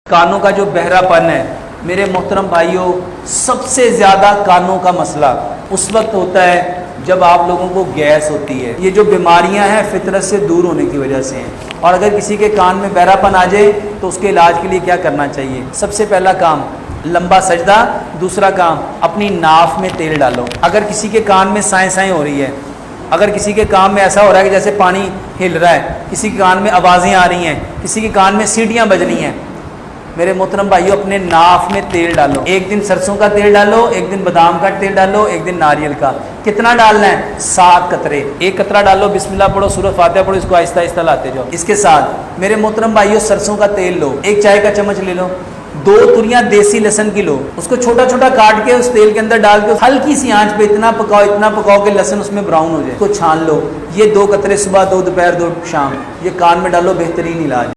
कानों का जो बहरापन है मेरे मोहतरम भाइयों, सबसे ज़्यादा कानों का मसला उस वक्त होता है जब आप लोगों को गैस होती है। ये जो बीमारियां हैं फितरत से दूर होने की वजह से हैं। और अगर किसी के कान में बहरापन आ जाए तो उसके इलाज के लिए क्या करना चाहिए? सबसे पहला काम लंबा सजदा, दूसरा काम अपनी नाफ में तेल डालो। अगर किसी के कान में साएं साएं हो रही है, अगर किसी के कान में ऐसा हो रहा है कि जैसे पानी हिल रहा है, किसी के कान में आवाज़ें आ रही हैं, किसी के कान में सीटियाँ बज रही हैं, मेरे मोहतरम भाइयों अपने नाफ में तेल डालो। एक दिन सरसों का तेल डालो, एक दिन बादाम का तेल डालो, एक दिन नारियल का। कितना डालना है? 7 कतरे। एक कतरा डालो, बिस्मिल्लाह पढ़ो, सूरह फातिहा पढ़ो, इसको आहिस्ता आहिस्ता लाते जाओ। इसके साथ मेरे मोहतरम भाइयों सरसों का तेल लो, एक चाय का चम्मच ले लो, 2 तुरियां देसी लहसन की लो, उसको छोटा छोटा काट के उस तेल के अंदर डाल के हल्की सी आंच पे इतना पकाओ कि लहसन उसमें ब्राउन हो जाए। उसको छान लो। ये 2 कतरे सुबह, 2 दोपहर, 2 शाम, ये कान में डालो, बेहतरीन इलाज।